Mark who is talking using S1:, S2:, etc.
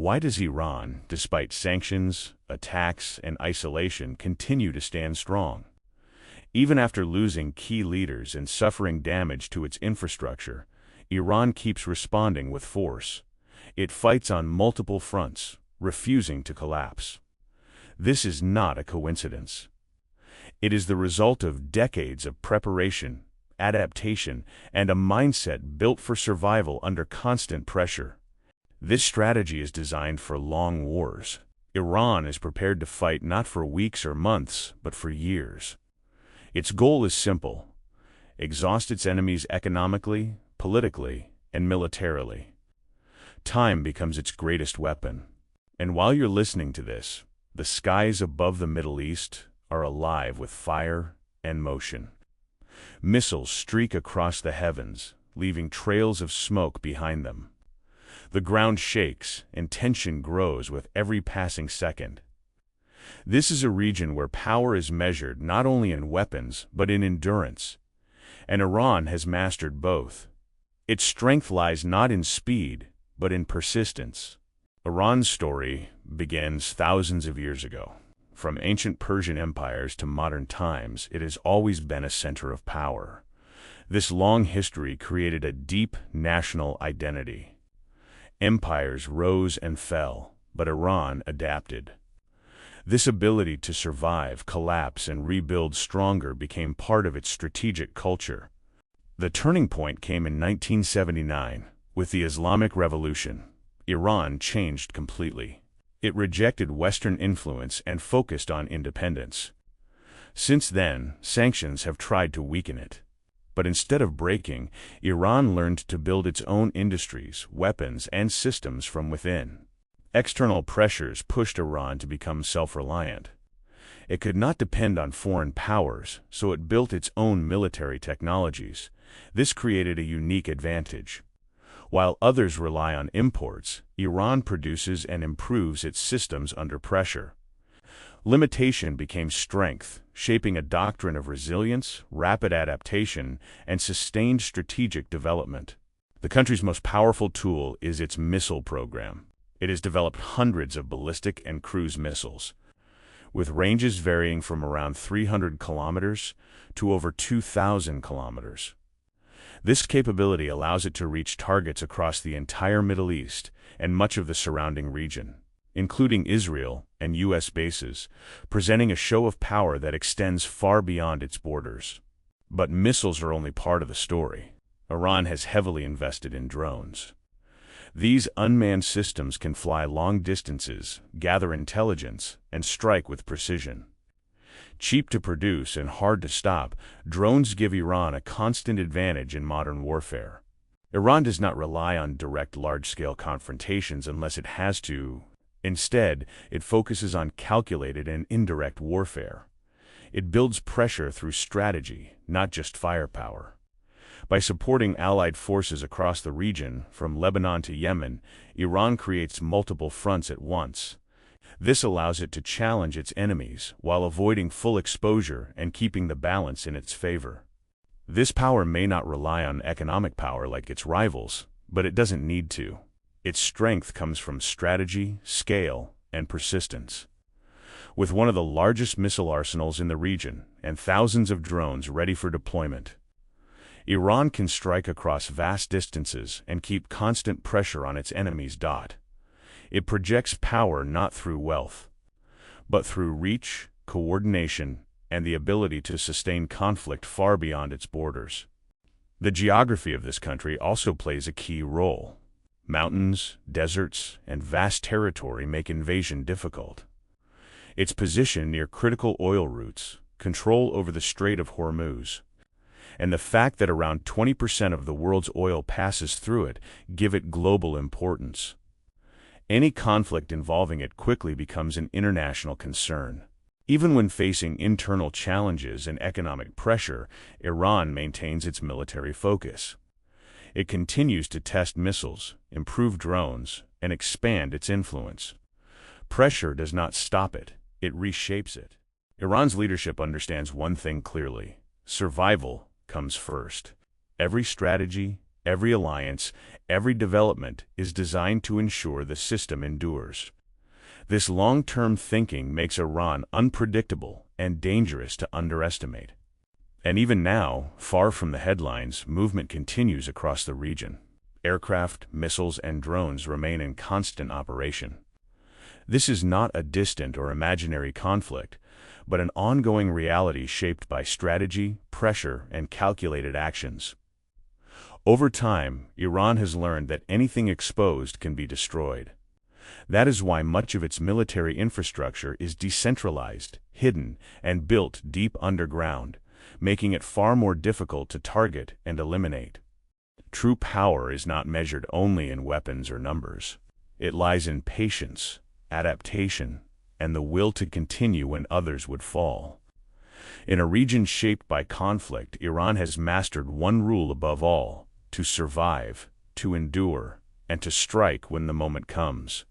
S1: Why does Iran, despite sanctions, attacks, and isolation, continue to stand strong? Even after losing key leaders and suffering damage to its infrastructure, Iran keeps responding with force. It fights on multiple fronts, refusing to collapse. This is not a coincidence. It is the result of decades of preparation, adaptation, and a mindset built for survival under constant pressure. This strategy is designed for long wars. Iran is prepared to fight not for weeks or months, but for years. Its goal is simple: exhaust its enemies economically, politically, and militarily. Time becomes its greatest weapon. And while you're listening to this, the skies above the Middle East are alive with fire and motion. Missiles streak across the heavens, leaving trails of smoke behind them. The ground shakes, and tension grows with every passing second. This is a region where power is measured not only in weapons, but in endurance. And Iran has mastered both. Its strength lies not in speed, but in persistence. Iran's story begins thousands of years ago. From ancient Persian empires to modern times, it has always been a center of power. This long history created a deep national identity. Empires rose and fell, but Iran adapted. This ability to survive, collapse, and rebuild stronger became part of its strategic culture. The turning point came in 1979, with the Islamic Revolution. Iran changed completely. It rejected Western influence and focused on independence. Since then, sanctions have tried to weaken it. But instead of breaking, Iran learned to build its own industries, weapons, and systems from within. External pressures pushed Iran to become self-reliant. It could not depend on foreign powers, so it built its own military technologies. This created a unique advantage. While others rely on imports, Iran produces and improves its systems under pressure. Limitation became strength, shaping a doctrine of resilience, rapid adaptation, and sustained strategic development. The country's most powerful tool is its missile program. It has developed hundreds of ballistic and cruise missiles, with ranges varying from around 300 kilometers to over 2,000 kilometers. This capability allows it to reach targets across the entire Middle East and much of the surrounding region, including Israel and U.S. bases, presenting a show of power that extends far beyond its borders. But missiles are only part of the story. Iran has heavily invested in drones. These unmanned systems can fly long distances, gather intelligence, and strike with precision. Cheap to produce and hard to stop, drones give Iran a constant advantage in modern warfare. Iran does not rely on direct large-scale confrontations unless it has to. Instead, it focuses on calculated and indirect warfare. It builds pressure through strategy, not just firepower. By supporting allied forces across the region, from Lebanon to Yemen, Iran creates multiple fronts at once. This allows it to challenge its enemies while avoiding full exposure and keeping the balance in its favor. This power may not rely on economic power like its rivals, but it doesn't need to. Its strength comes from strategy, scale, and persistence. With one of the largest missile arsenals in the region and thousands of drones ready for deployment, Iran can strike across vast distances and keep constant pressure on its enemies. It projects power not through wealth, but through reach, coordination, and the ability to sustain conflict far beyond its borders. The geography of this country also plays a key role. Mountains, deserts, and vast territory make invasion difficult. Its position near critical oil routes, control over the Strait of Hormuz, and the fact that around 20% of the world's oil passes through it give it global importance. Any conflict involving it quickly becomes an international concern. Even when facing internal challenges and economic pressure, Iran maintains its military focus. It continues to test missiles, improve drones, and expand its influence. Pressure does not stop it, it reshapes it. Iran's leadership understands one thing clearly: survival comes first. Every strategy, Every alliance, every development is designed to ensure the system endures. This long-term thinking makes Iran unpredictable and dangerous to underestimate. And even now, far from the headlines, movement continues across the region. Aircraft, missiles, and drones remain in constant operation. This is not a distant or imaginary conflict, but an ongoing reality shaped by strategy, pressure, and calculated actions. Over time, Iran has learned that anything exposed can be destroyed. That is why much of its military infrastructure is decentralized, hidden, and built deep underground, making it far more difficult to target and eliminate. True power is not measured only in weapons or numbers. It lies in patience, adaptation, and the will to continue when others would fall. In a region shaped by conflict, Iran has mastered one rule above all: to survive, to endure, and to strike when the moment comes.